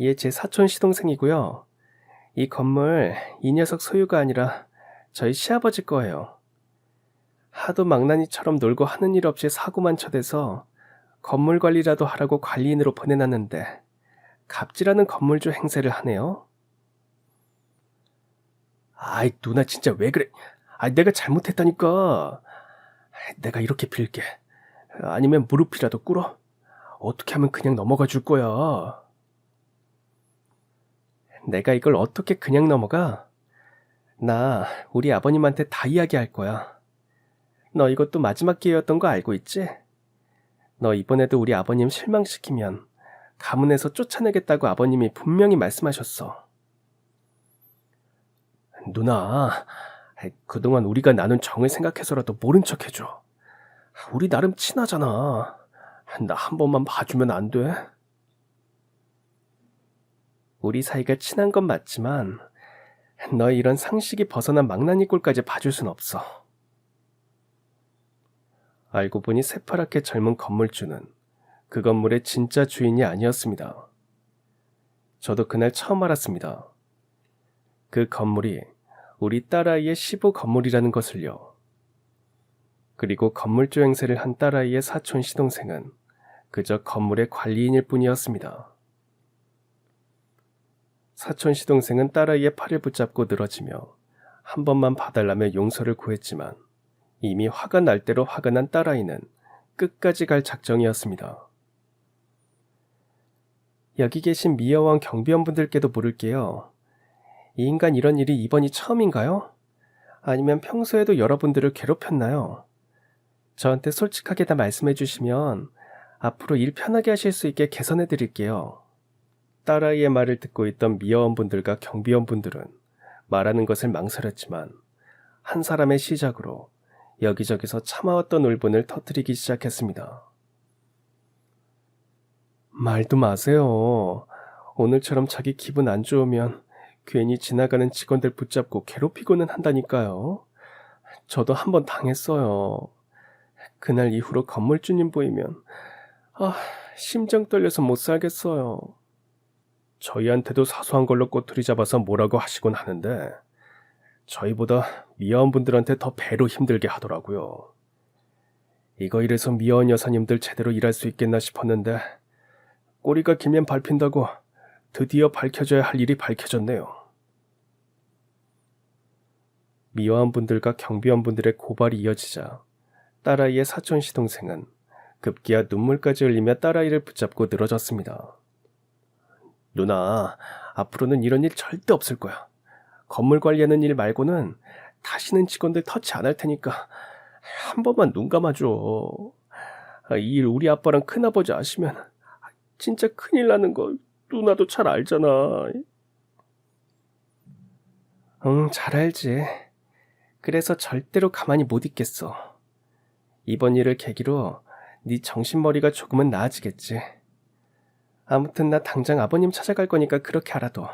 얘 제 사촌 시동생이고요. 이 건물 이 녀석 소유가 아니라 저희 시아버지 거예요. 하도 망나니처럼 놀고 하는 일 없이 사고만 쳐대서 건물 관리라도 하라고 관리인으로 보내놨는데 갑질하는 건물주 행세를 하네요. 누나 진짜 왜 그래? 내가 잘못했다니까. 내가 이렇게 빌게. 아니면 무릎이라도 꿇어? 어떻게 하면 그냥 넘어가 줄 거야? 내가 이걸 어떻게 그냥 넘어가? 나 우리 아버님한테 다 이야기할 거야. 너 이것도 마지막 기회였던 거 알고 있지? 너 이번에도 우리 아버님 실망시키면 가문에서 쫓아내겠다고 아버님이 분명히 말씀하셨어. 누나, 그동안 우리가 나눈 정을 생각해서라도 모른 척 해줘. 우리 나름 친하잖아. 나 한 번만 봐주면 안 돼? 우리 사이가 친한 건 맞지만 너 이런 상식이 벗어난 망나니 꼴까지 봐줄 순 없어. 알고 보니 새파랗게 젊은 건물주는 그 건물의 진짜 주인이 아니었습니다. 저도 그날 처음 알았습니다. 그 건물이 우리 딸아이의 시부 건물이라는 것을요. 그리고 건물주 행세를 한 딸아이의 사촌 시동생은 그저 건물의 관리인일 뿐이었습니다. 사촌 시동생은 딸아이의 팔을 붙잡고 늘어지며 한 번만 봐달라며 용서를 구했지만 이미 화가 날 대로 화가 난 딸아이는 끝까지 갈 작정이었습니다. 여기 계신 미여원 경비원분들께도 물을게요. 이 인간 이런 일이 이번이 처음인가요? 아니면 평소에도 여러분들을 괴롭혔나요? 저한테 솔직하게 다 말씀해 주시면 앞으로 일 편하게 하실 수 있게 개선해 드릴게요. 딸아이의 말을 듣고 있던 미여원분들과 경비원분들은 말하는 것을 망설였지만 한 사람의 시작으로 여기저기서 참아왔던 울분을 터뜨리기 시작했습니다. 말도 마세요. 오늘처럼 자기 기분 안 좋으면 괜히 지나가는 직원들 붙잡고 괴롭히고는 한다니까요. 저도 한번 당했어요. 그날 이후로 건물주님 보이면 심장 떨려서 못 살겠어요. 저희한테도 사소한 걸로 꼬투리 잡아서 뭐라고 하시곤 하는데 저희보다 미화원분들한테 더 배로 힘들게 하더라고요. 이거 이래서 미화원 여사님들 제대로 일할 수 있겠나 싶었는데 꼬리가 길면 밟힌다고 드디어 밝혀져야 할 일이 밝혀졌네요. 미화원분들과 경비원분들의 고발이 이어지자 딸아이의 사촌 시동생은 급기야 눈물까지 흘리며 딸아이를 붙잡고 늘어졌습니다. 누나, 앞으로는 이런 일 절대 없을 거야. 건물 관리하는 일 말고는 다시는 직원들 터치 안 할 테니까 한 번만 눈 감아줘. 이 일 우리 아빠랑 큰아버지 아시면 진짜 큰일 나는 거 누나도 잘 알잖아. 응, 잘 알지. 그래서 절대로 가만히 못 있겠어. 이번 일을 계기로 네 정신머리가 조금은 나아지겠지. 아무튼 나 당장 아버님 찾아갈 거니까 그렇게 알아둬.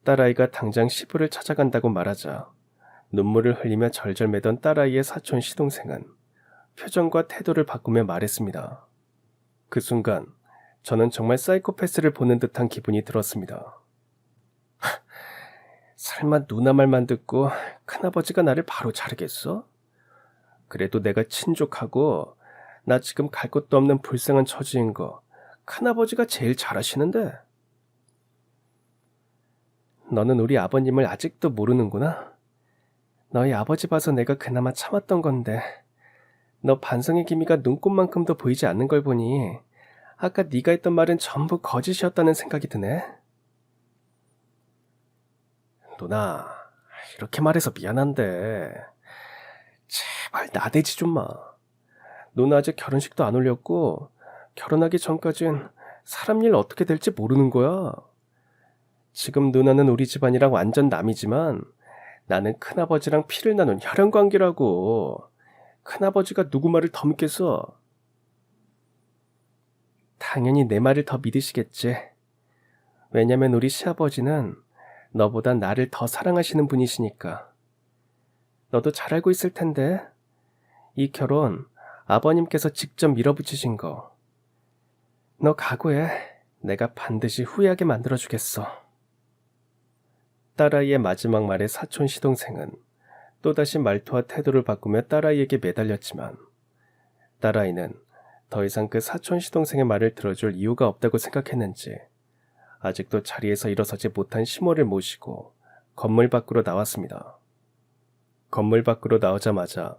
딸아이가 당장 시부를 찾아간다고 말하자 눈물을 흘리며 절절매던 딸아이의 사촌 시동생은 표정과 태도를 바꾸며 말했습니다. 그 순간 저는 정말 사이코패스를 보는 듯한 기분이 들었습니다. 설마 누나 말만 듣고 큰아버지가 나를 바로 자르겠어? 그래도 내가 친족하고 나 지금 갈 곳도 없는 불쌍한 처지인 거 큰아버지가 제일 잘 아시는데. 너는 우리 아버님을 아직도 모르는구나. 너희 아버지 봐서 내가 그나마 참았던 건데 너 반성의 기미가 눈꽃만큼도 보이지 않는 걸 보니 아까 네가 했던 말은 전부 거짓이었다는 생각이 드네. 누나, 이렇게 말해서 미안한데 제발 나대지 좀 마. 누나 아직 결혼식도 안 올렸고 결혼하기 전까진 사람 일 어떻게 될지 모르는 거야. 지금 누나는 우리 집안이랑 완전 남이지만 나는 큰아버지랑 피를 나눈 혈연관계라고. 큰아버지가 누구 말을 더 믿겠어? 당연히 내 말을 더 믿으시겠지. 왜냐면 우리 시아버지는 너보다 나를 더 사랑하시는 분이시니까. 너도 잘 알고 있을 텐데 이 결혼 아버님께서 직접 밀어붙이신 거. 너 각오해. 내가 반드시 후회하게 만들어주겠어. 딸아이의 마지막 말에 사촌 시동생은 또다시 말투와 태도를 바꾸며 딸아이에게 매달렸지만 딸아이는 더 이상 그 사촌 시동생의 말을 들어줄 이유가 없다고 생각했는지 아직도 자리에서 일어서지 못한 시모를 모시고 건물 밖으로 나왔습니다. 건물 밖으로 나오자마자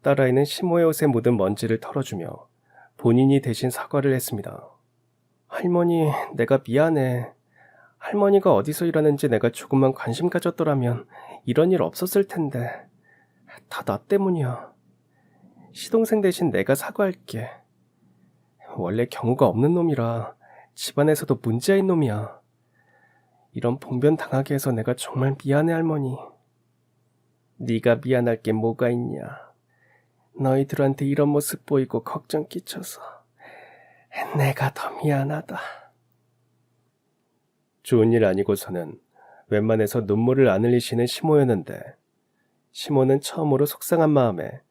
딸아이는 시모의 옷에 묻은 먼지를 털어주며 본인이 대신 사과를 했습니다. 할머니, 내가 미안해. 할머니가 어디서 일하는지 내가 조금만 관심 가졌더라면 이런 일 없었을 텐데. 다 나 때문이야. 시동생 대신 내가 사과할게. 원래 경우가 없는 놈이라 집안에서도 문제인 놈이야. 이런 봉변 당하게 해서 내가 정말 미안해, 할머니. 네가 미안할 게 뭐가 있냐. 너희들한테 이런 모습 보이고 걱정 끼쳐서 내가 더 미안하다. 좋은 일 아니고서는 웬만해서 눈물을 안 흘리시는 시모였는데 시모는 처음으로 속상한 마음에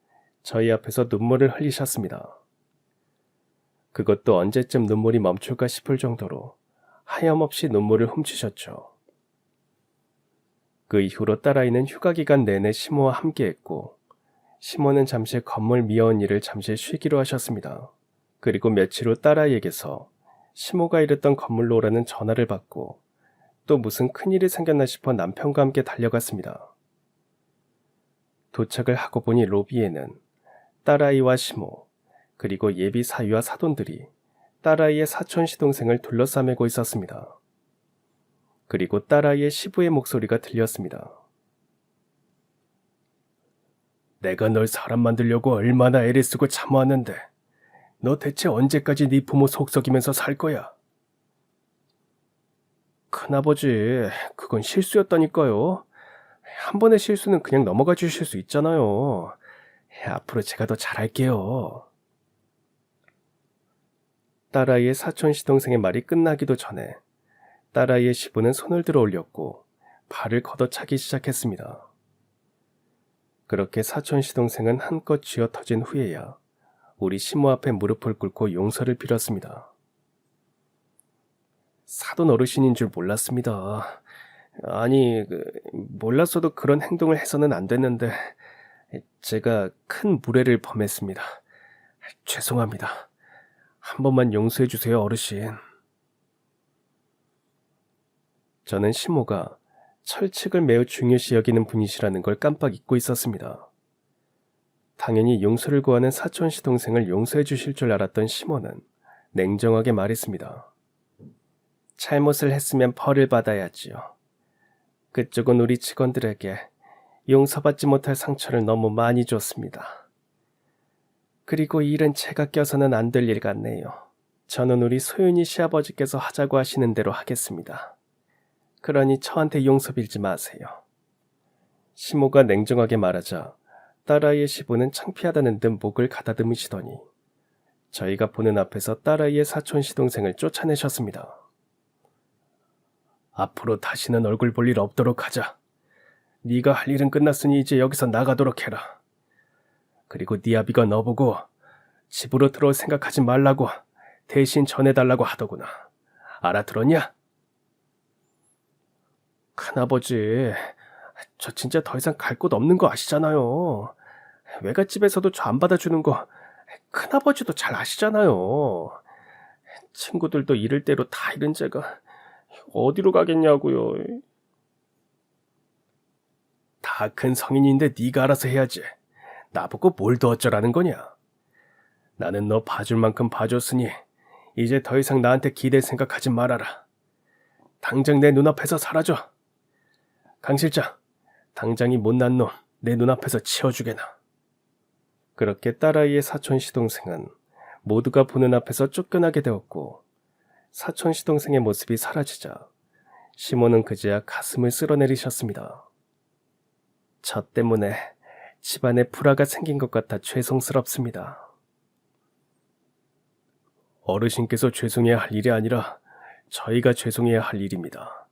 저희 앞에서 눈물을 흘리셨습니다. 그것도 언제쯤 눈물이 멈출까 싶을 정도로 하염없이 눈물을 훔치셨죠. 그 이후로 딸아이는 휴가 기간 내내 시모와 함께했고 시모는 잠시 건물 미어온 일을 잠시 쉬기로 하셨습니다. 그리고 며칠 후 딸아이에게서 시모가 일했던 건물로 오라는 전화를 받고 또 무슨 큰일이 생겼나 싶어 남편과 함께 달려갔습니다. 도착을 하고 보니 로비에는 딸아이와 시모 그리고 예비 사위와 사돈들이 딸아이의 사촌 시동생을 둘러싸매고 있었습니다. 그리고 딸아이의 시부의 목소리가 들렸습니다. 내가 널 사람 만들려고 얼마나 애를 쓰고 참아왔는데 너 대체 언제까지 네 부모 속썩이면서 살 거야? 큰아버지, 그건 실수였다니까요. 한 번의 실수는 그냥 넘어가 주실 수 있잖아요. 앞으로 제가 더 잘할게요. 딸아이의 사촌 시동생의 말이 끝나기도 전에 딸아이의 시부는 손을 들어 올렸고 발을 걷어차기 시작했습니다. 그렇게 사촌 시동생은 한껏 쥐어 터진 후에야 우리 시모 앞에 무릎을 꿇고 용서를 빌었습니다. 사돈 어르신인 줄 몰랐습니다. 아니, 몰랐어도 그런 행동을 해서는 안 됐는데 제가 큰 무례를 범했습니다. 죄송합니다. 한 번만 용서해 주세요, 어르신. 저는 시모가 철칙을 매우 중요시 여기는 분이시라는 걸 깜빡 잊고 있었습니다. 당연히 용서를 구하는 사촌 시동생을 용서해 주실 줄 알았던 시모는 냉정하게 말했습니다. 잘못을 했으면 벌을 받아야지요. 그쪽은 우리 직원들에게 용서받지 못할 상처를 너무 많이 줬습니다. 그리고 이 일은 제가 껴서는 안 될 일 같네요. 저는 우리 소윤이 시아버지께서 하자고 하시는 대로 하겠습니다. 그러니 저한테 용서 빌지 마세요. 시모가 냉정하게 말하자 딸아이의 시부는 창피하다는 듯 목을 가다듬으시더니 저희가 보는 앞에서 딸아이의 사촌 시동생을 쫓아내셨습니다. 앞으로 다시는 얼굴 볼 일 없도록 하자. 네가 할 일은 끝났으니 이제 여기서 나가도록 해라. 그리고 네 아비가 너보고 집으로 들어올 생각하지 말라고 대신 전해달라고 하더구나. 알아들었냐? 큰아버지, 저 진짜 더 이상 갈 곳 없는 거 아시잖아요. 외갓집에서도 저 안 받아주는 거 큰아버지도 잘 아시잖아요. 친구들도 이럴 대로 다 잃은 제가 어디로 가겠냐고요. 다 큰 성인인데 네가 알아서 해야지. 나보고 뭘 더 어쩌라는 거냐. 나는 너 봐줄 만큼 봐줬으니 이제 더 이상 나한테 기댈 생각하지 말아라. 당장 내 눈앞에서 사라져. 강 실장, 당장 이 못난 놈 내 눈앞에서 치워주게나. 그렇게 딸아이의 사촌 시동생은 모두가 보는 앞에서 쫓겨나게 되었고 사촌 시동생의 모습이 사라지자 시모는 그제야 가슴을 쓸어내리셨습니다. 저 때문에 집안에 불화가 생긴 것 같아 죄송스럽습니다. 어르신께서 죄송해야 할 일이 아니라 저희가 죄송해야 할 일입니다.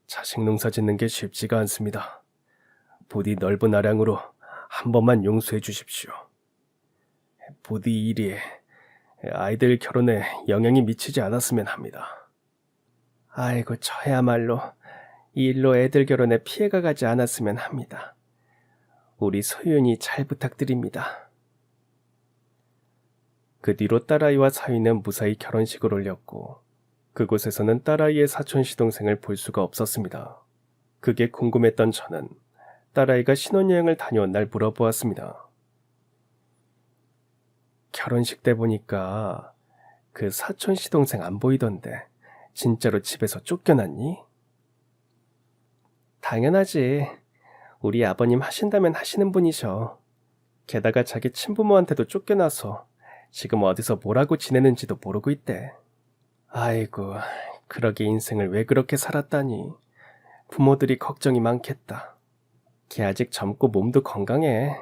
자식 농사 짓는 게 쉽지가 않습니다. 부디 넓은 아량으로 한 번만 용서해 주십시오. 부디 이 일이 아이들 결혼에 영향이 미치지 않았으면 합니다. 아이고, 저야말로 이 일로 애들 결혼에 피해가 가지 않았으면 합니다. 우리 소윤이 잘 부탁드립니다. 그 뒤로 딸아이와 사위는 무사히 결혼식을 올렸고 그곳에서는 딸아이의 사촌 시동생을 볼 수가 없었습니다. 그게 궁금했던 저는 딸아이가 신혼여행을 다녀온 날 물어보았습니다. 결혼식 때 보니까 그 사촌 시동생 안 보이던데 진짜로 집에서 쫓겨났니? 당연하지. 우리 아버님 하신다면 하시는 분이셔. 게다가 자기 친부모한테도 쫓겨나서 지금 어디서 뭐라고 지내는지도 모르고 있대. 아이고, 그러게 인생을 왜 그렇게 살았다니. 부모들이 걱정이 많겠다. 걔 아직 젊고 몸도 건강해.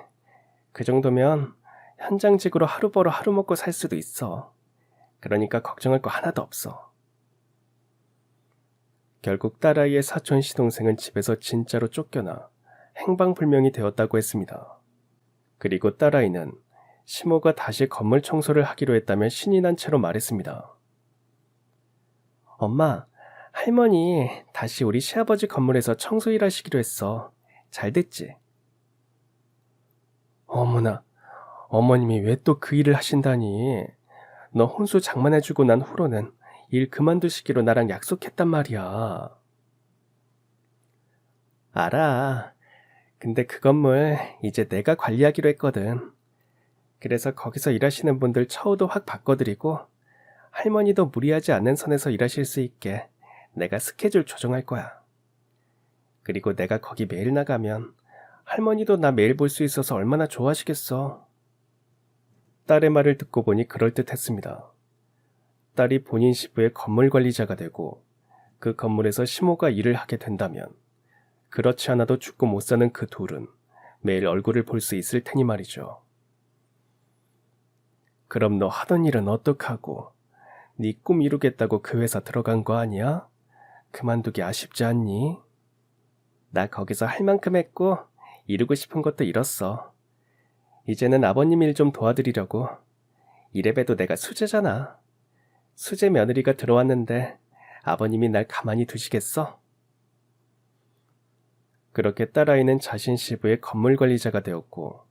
그 정도면 현장직으로 하루 벌어 하루 먹고 살 수도 있어. 그러니까 걱정할 거 하나도 없어. 결국 딸아이의 사촌 시동생은 집에서 진짜로 쫓겨나 행방불명이 되었다고 했습니다. 그리고 딸아이는 시모가 다시 건물 청소를 하기로 했다며 신이 난 채로 말했습니다. 엄마, 할머니 다시 우리 시아버지 건물에서 청소 일하시기로 했어. 잘 됐지? 어머나, 어머님이 왜 또 그 일을 하신다니. 너 혼수 장만해주고 난 후로는 일 그만두시기로 나랑 약속했단 말이야. 알아. 근데 그 건물 이제 내가 관리하기로 했거든. 그래서 거기서 일하시는 분들 처우도 확 바꿔드리고 할머니도 무리하지 않는 선에서 일하실 수 있게 내가 스케줄 조정할 거야. 그리고 내가 거기 매일 나가면 할머니도 나 매일 볼 수 있어서 얼마나 좋아하시겠어. 딸의 말을 듣고 보니 그럴듯했습니다. 딸이 본인 시부의 건물 관리자가 되고 그 건물에서 시모가 일을 하게 된다면 그렇지 않아도 죽고 못 사는 그 둘은 매일 얼굴을 볼 수 있을 테니 말이죠. 그럼 너 하던 일은 어떡하고? 네 꿈 이루겠다고 그 회사 들어간 거 아니야? 그만두기 아쉽지 않니? 나 거기서 할 만큼 했고 이루고 싶은 것도 이뤘어. 이제는 아버님 일 좀 도와드리려고. 이래봬도 내가 수제잖아. 수제 며느리가 들어왔는데 아버님이 날 가만히 두시겠어? 그렇게 딸아이는 자신 시부의 건물 관리자가 되었고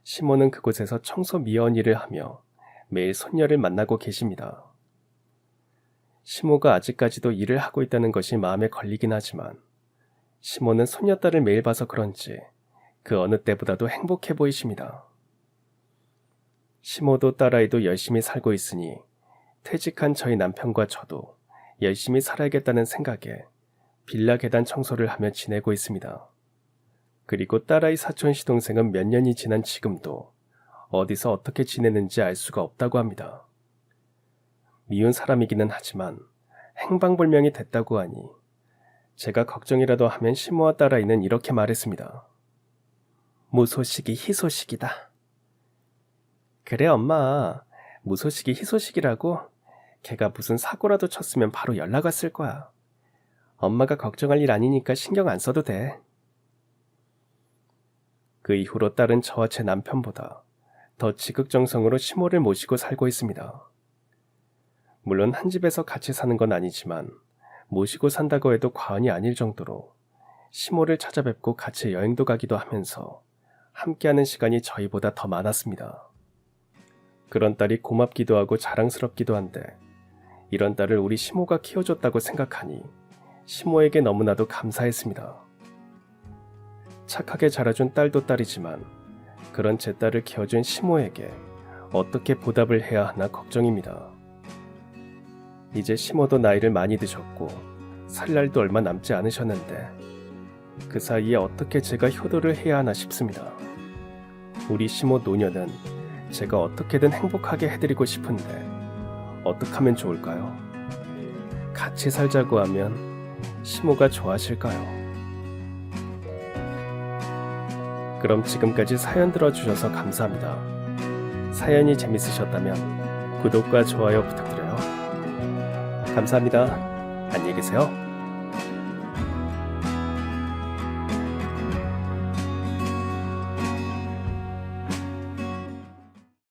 시모는 그곳에서 청소 미연 일을 하며 매일 손녀를 만나고 계십니다. 시모가 아직까지도 일을 하고 있다는 것이 마음에 걸리긴 하지만 시모는 손녀딸을 매일 봐서 그런지 그 어느 때보다도 행복해 보이십니다. 시모도 딸아이도 열심히 살고 있으니 퇴직한 저희 남편과 저도 열심히 살아야겠다는 생각에 빌라 계단 청소를 하며 지내고 있습니다. 그리고 딸아이 사촌 시동생은 몇 년이 지난 지금도 어디서 어떻게 지내는지 알 수가 없다고 합니다. 미운 사람이기는 하지만 행방불명이 됐다고 하니 제가 걱정이라도 하면 시모와 딸아이는 이렇게 말했습니다. 무소식이 희소식이다. 그래 엄마, 무소식이 희소식이라고? 걔가 무슨 사고라도 쳤으면 바로 연락 왔을 거야. 엄마가 걱정할 일 아니니까 신경 안 써도 돼. 그 이후로 딸은 저와 제 남편보다 더 지극정성으로 시모를 모시고 살고 있습니다. 물론 한 집에서 같이 사는 건 아니지만 모시고 산다고 해도 과언이 아닐 정도로 시모를 찾아뵙고 같이 여행도 가기도 하면서 함께하는 시간이 저희보다 더 많았습니다. 그런 딸이 고맙기도 하고 자랑스럽기도 한데 이런 딸을 우리 시모가 키워줬다고 생각하니 시모에게 너무나도 감사했습니다. 착하게 자라준 딸도 딸이지만 그런 제 딸을 키워준 시모에게 어떻게 보답을 해야 하나 걱정입니다. 이제 시모도 나이를 많이 드셨고 살 날도 얼마 남지 않으셨는데 그 사이에 어떻게 제가 효도를 해야 하나 싶습니다. 우리 시모 노년은 제가 어떻게든 행복하게 해드리고 싶은데 어떻게 하면 좋을까요? 같이 살자고 하면 시모가 좋아하실까요? 그럼 지금까지 사연 들어주셔서 감사합니다. 사연이 재밌으셨다면 구독과 좋아요 부탁드려요. 감사합니다. 안녕히 계세요.